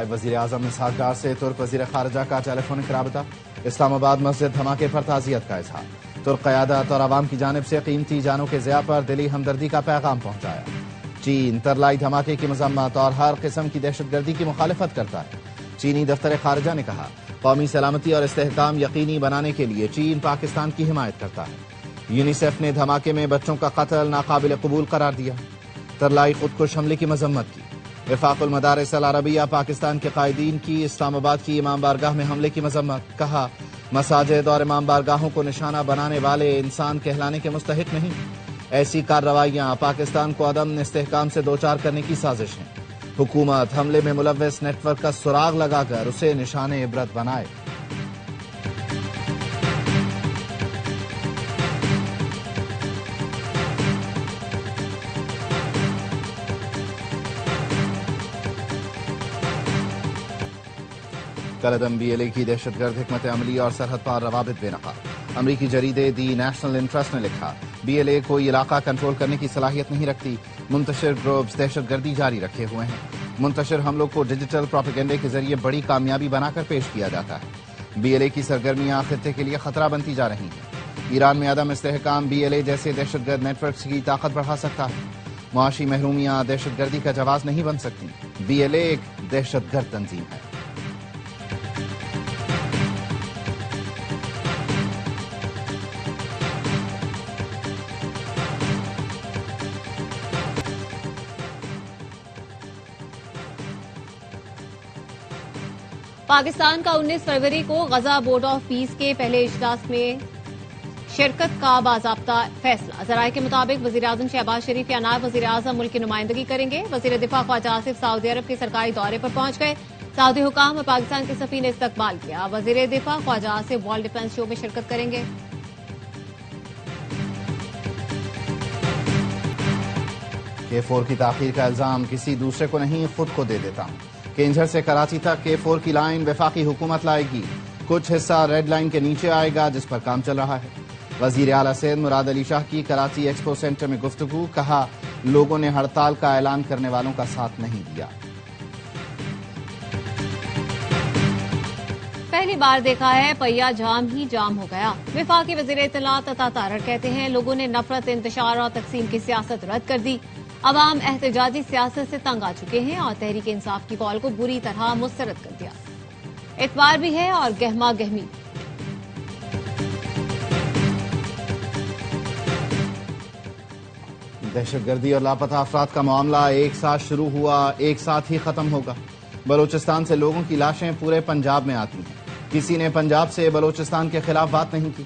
نائب وزیر اعظم اسحاق ڈار سے ترک وزیر خارجہ کا ٹیلی فونک رابطہ، اسلام آباد مسجد دھماکے پر تعزیت کا اظہار، ترک قیادت اور عوام کی جانب سے قیمتی جانوں کے ضیاع پر دلی ہمدردی کا پیغام پہنچایا۔ چین ترلائی دھماکے کی مذمت اور ہر قسم کی دہشت گردی کی مخالفت کرتا ہے۔ چینی دفتر خارجہ نے کہا، قومی سلامتی اور استحکام یقینی بنانے کے لیے چین پاکستان کی حمایت کرتا ہے۔ یونیسیف نے دھماکے میں بچوں کا قتل ناقابل قبول قرار دیا، ترلائی خودکش حملے کی مذمت کی۔ وفاق المدارس العربیہ پاکستان کے قائدین کی اسلام آباد کی امام بارگاہ میں حملے کی مذمت، کہا مساجد اور امام بارگاہوں کو نشانہ بنانے والے انسان کہلانے کے مستحق نہیں، ایسی کارروائیاں پاکستان کو عدم استحکام سے دوچار کرنے کی سازش ہیں۔ حکومت حملے میں ملوث نیٹ ورک کا سراغ لگا کر اسے نشان عبرت بنائے۔ کالعدم بی ایل اے کی دہشت گرد حکمت عملی اور سرحد پار روابط بے نقاب۔ امریکی جریدے دی نیشنل انٹرسٹ نے لکھا، بی ایل اے کوئی علاقہ کنٹرول کرنے کی صلاحیت نہیں رکھتی، منتشر گروپس دہشت گردی جاری رکھے ہوئے ہیں۔ منتشر حملوں کو ڈیجیٹل پروپیگنڈے کے ذریعے بڑی کامیابی بنا کر پیش کیا جاتا ہے۔ بی ایل اے کی سرگرمیاں خطے کے لیے خطرہ بنتی جا رہی ہیں۔ ایران میں عدم استحکام بی ایل اے جیسے دہشت گرد نیٹ ورکس کی طاقت بڑھا سکتا ہے۔ معاشی محرومیاں دہشت گردی کا جواز نہیں بن سکتی۔ بی ایل اے ایک دہشت گرد تنظیم ہے۔ پاکستان کا 19 فروری کو غزہ بورڈ آف پیس کے پہلے اجلاس میں شرکت کا باضابطہ فیصلہ۔ ذرائع کے مطابق وزیر اعظم شہباز شریف یا نائب وزیر اعظم ملک کی نمائندگی کریں گے۔ وزیر دفاع خواجہ آصف سعودی عرب کے سرکاری دورے پر پہنچ گئے۔ سعودی حکام اور پاکستان کے سفیر نے استقبال کیا۔ وزیر دفاع خواجہ آصف ورلڈ ڈیفنس شو میں شرکت کریں گے۔ K4 کی تاخیر کا الزام کسی دوسرے کو نہیں، خود کو دے دیتا ہوں۔ کینجھر سے کراچی تک K4 کی لائن وفاقی حکومت لائے گی، کچھ حصہ ریڈ لائن کے نیچے آئے گا جس پر کام چل رہا ہے۔ وزیر اعلیٰ سندھ مراد علی شاہ کی کراچی ایکسپو سینٹر میں گفتگو، کہا لوگوں نے ہڑتال کا اعلان کرنے والوں کا ساتھ نہیں دیا۔ پہلی بار دیکھا ہے پہیا جام ہی جام ہو گیا۔ وفاقی وزیر اطلاعات عطا تارڑ کہتے ہیں لوگوں نے نفرت، انتشار اور تقسیم کی سیاست رد کر دی۔ عوام احتجاجی سیاست سے تنگ آ چکے ہیں اور تحریک انصاف کی کال کو بری طرح مسترد کر دیا۔ اتوار بھی ہے اور گہما گہمی۔ دہشت گردی اور لاپتہ افراد کا معاملہ ایک ساتھ شروع ہوا، ایک ساتھ ہی ختم ہوگا۔ بلوچستان سے لوگوں کی لاشیں پورے پنجاب میں آتی ہیں، کسی نے پنجاب سے بلوچستان کے خلاف بات نہیں کی۔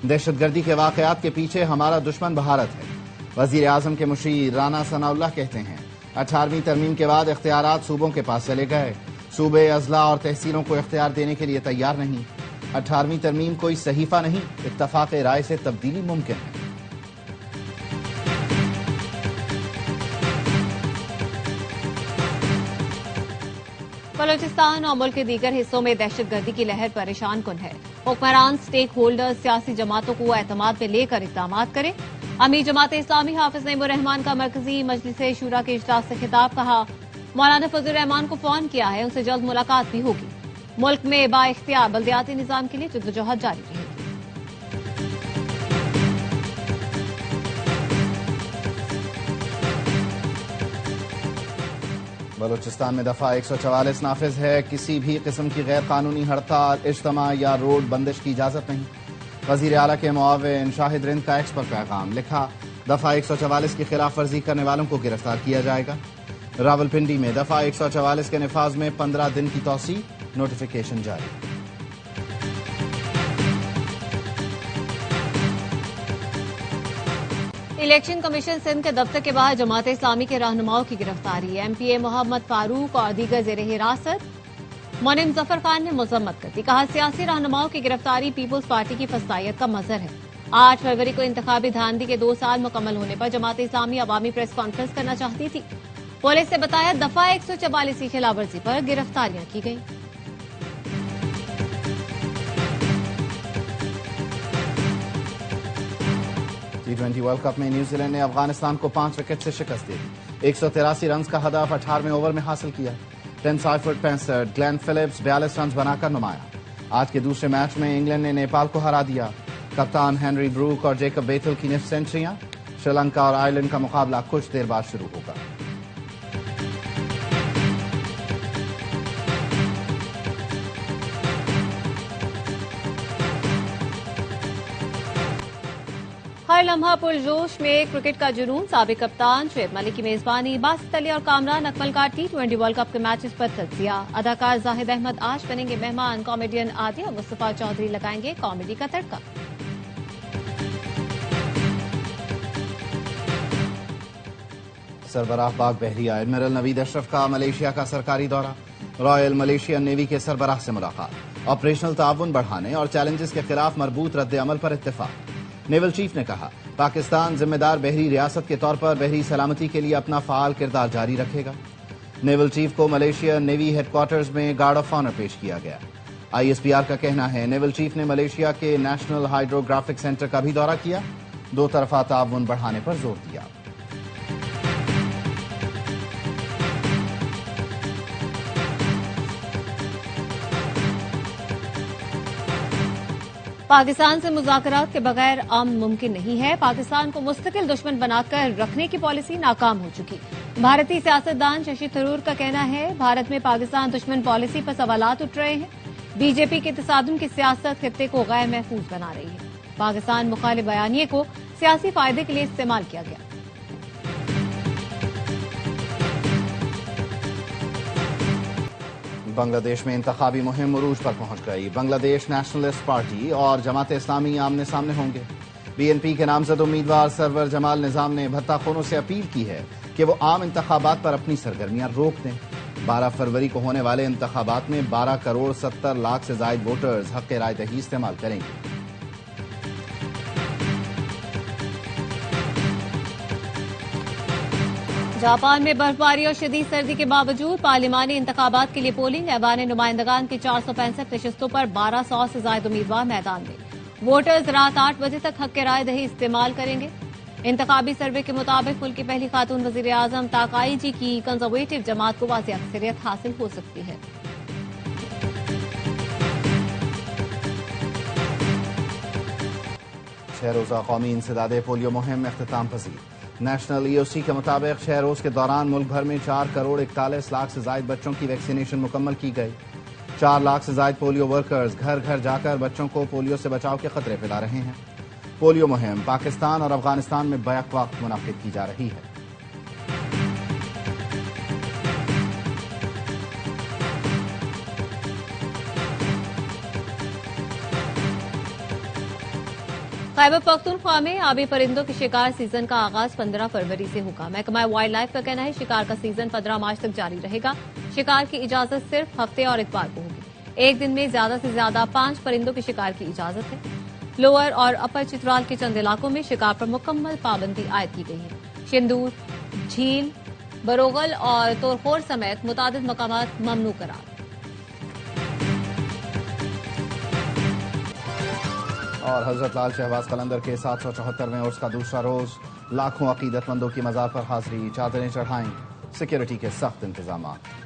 دہشت گردی کے واقعات کے پیچھے ہمارا دشمن بھارت ہے۔ وزیر اعظم کے مشیر رانا ثناء اللہ کہتے ہیں 18ویں ترمیم کے بعد اختیارات صوبوں کے پاس چلے گئے، صوبے، اضلاع اور تحصیلوں کو اختیار دینے کے لیے تیار نہیں۔ 18ویں ترمیم کوئی صحیفہ نہیں، اتفاق رائے سے تبدیلی ممکن ہے۔ بلوچستان اور ملک کے دیگر حصوں میں دہشت گردی کی لہر پریشان کن ہے۔ حکمران، سٹیک ہولڈر سیاسی جماعتوں کو اعتماد میں لے کر اقدامات کریں۔ امیر جماعت اسلامی حافظ نعیم الرحمان کا مرکزی مجلس شورا کے اجلاس سے خطاب، کہا مولانا فضل الرحمان کو فون کیا ہے، ان سے جلد ملاقات بھی ہوگی۔ ملک میں با اختیار بلدیاتی نظام کے لیے جدوجہد جاری رہے گی۔ بلوچستان میں دفعہ 144 نافذ ہے، کسی بھی قسم کی غیر قانونی ہڑتال، اجتماع یا روڈ بندش کی اجازت نہیں۔ وزیر اعلیٰ کے معاون شاہد رند کا ایکس پر پیغام، لکھا دفعہ 144 کی خلاف ورزی کرنے والوں کو گرفتار کیا جائے گا۔ راولپنڈی میں دفعہ 144 کے نفاذ میں 15 دن کی توسیع، نوٹیفیکیشن جاری۔ الیکشن کمیشن سندھ کے دفتر کے باہر جماعت اسلامی کے رہنماؤں کی گرفتاری، ایم پی اے محمد فاروق اور دیگر زیر حراست۔ منعم ظفر خان نے مذمت کر دی، کہا سیاسی رہنماؤں کی گرفتاری پیپلز پارٹی کی فسادیت کا مظہر ہے۔ 8 فروری کو انتخابی دھاندلی کے 2 سال مکمل ہونے پر جماعت اسلامی عوامی پریس کانفرنس کرنا چاہتی تھی۔ پولیس نے بتایا دفعہ 144 کی خلاف ورزی پر گرفتاریاں کی گئیں۔ T20 ورلڈ کپ میں نیوزی لینڈ نے افغانستان کو 5 وکٹ سے شکست دی، 183 رنز کا ہدف 18ویں اوور میں حاصل کیا۔ 10 فٹ 65 گلین فلپس 42 رنز بنا کر نمایاں۔ آج کے دوسرے میچ میں انگلینڈ نے نیپال کو ہرا دیا۔ کپتان ہینری بروک اور جیکب بیتھل کی نصف سینچریاں۔ سری لنکا اور آئرلینڈ کا مقابلہ کچھ دیر بعد شروع ہوگا۔ ہر لمحہ پرجوش میں کرکٹ کا جنون، سابق کپتان شعیب ملک کی میزبانی، باسط علی اور کامران اکمل کا T20 ورلڈ کپ کے میچز پر تجزیہ۔ اداکار زاہد احمد آج بنیں گے مہمان، کامیڈین عادیہ اور مصطفیٰ چودھری لگائیں گے کامیڈی کا تڑکا۔ سربراہ پاک بحریہ ایڈمرل نوید اشرف کا ملیشیا کا سرکاری دورہ۔ رائل ملیشین نیوی کے سربراہ سے ملاقات۔ آپریشنل تعاون بڑھانے اور چیلنجز کے خلاف مربوط رد عمل پر اتفاق۔ نیول چیف نے کہا پاکستان ذمہ دار بحری ریاست کے طور پر بحری سلامتی کے لیے اپنا فعال کردار جاری رکھے گا۔ نیول چیف کو ملیشین نیوی ہیڈ کوارٹرز میں گارڈ آف آنر پیش کیا گیا۔ ISPR کا کہنا ہے نیول چیف نے ملیشیا کے نیشنل ہائیڈروگرافک سینٹر کا بھی دورہ کیا، دو طرفہ تعاون بڑھانے پر زور دیا۔ پاکستان سے مذاکرات کے بغیر امن ممکن نہیں ہے، پاکستان کو مستقل دشمن بنا کر رکھنے کی پالیسی ناکام ہو چکی۔ بھارتی سیاستدان ششی تھرور کا کہنا ہے بھارت میں پاکستان دشمن پالیسی پر سوالات اٹھ رہے ہیں۔ BJP کے تصادم کی سیاست خطے کو غیر محفوظ بنا رہی ہے۔ پاکستان مخالف بیانیے کو سیاسی فائدے کے لیے استعمال کیا گیا۔ بنگلہ دیش میں انتخابی مہم عروج پر پہنچ گئی۔ بنگلہ دیش نیشنلسٹ پارٹی اور جماعت اسلامی آمنے سامنے ہوں گے۔ BNP کے نامزد امیدوار سرور جمال نظام نے بھتہ خونوں سے اپیل کی ہے کہ وہ عام انتخابات پر اپنی سرگرمیاں روک دیں۔ 12 فروری کو ہونے والے انتخابات میں 12 کروڑ 70 لاکھ سے زائد ووٹرز حق رائے دہی استعمال کریں گے۔ جاپان میں برفباری اور شدید سردی کے باوجود پارلیمانی انتخابات کے لیے پولنگ، ایوان نمائندگان کی 465 نشستوں پر 1200 سے زائد امیدوار میدان میں۔ ووٹرز رات 8 بجے تک حق رائے دہی استعمال کریں گے۔ انتخابی سروے کے مطابق ملک کی پہلی خاتون وزیر اعظم تاکائی جی کی کنزرویٹو جماعت کو واضح اکثریت حاصل ہو سکتی ہے۔ چھ روزہ قومی انسداد پولیو مہم میں اختتام پذیر۔ نیشنل EOC کے مطابق 6 روز کے دوران ملک بھر میں 4 کروڑ 41 لاکھ سے زائد بچوں کی ویکسینیشن مکمل کی گئی۔ 4 لاکھ سے زائد پولیو ورکرز گھر گھر جا کر بچوں کو پولیو سے بچاؤ کے خطرے پلا رہے ہیں۔ پولیو مہم پاکستان اور افغانستان میں بیک وقت منعقد کی جا رہی ہے۔ خیبر پختونخوا میں آبی پرندوں کے شکار سیزن کا آغاز 15 فروری سے ہوگا۔ محکمہ وائلڈ لائف کا کہنا ہے شکار کا سیزن 15 مارچ تک جاری رہے گا۔ شکار کی اجازت صرف ہفتے اور اتوار کو ہوگی۔ ایک دن میں زیادہ سے زیادہ 5 پرندوں کے شکار کی اجازت ہے۔ لوور اور اپر چترال کے چند علاقوں میں شکار پر مکمل پابندی عائد کی گئی ہے۔ شندور، جھیل، بروغل اور تورخور سمیت متعدد مقامات ممنوع قرار۔ اور حضرت لال شہباز قلندر کے 774ویں عرس کا دوسرا روز، لاکھوں عقیدت مندوں کی مزار پر حاضری، چادریں چڑھائیں، سیکیورٹی کے سخت انتظامات۔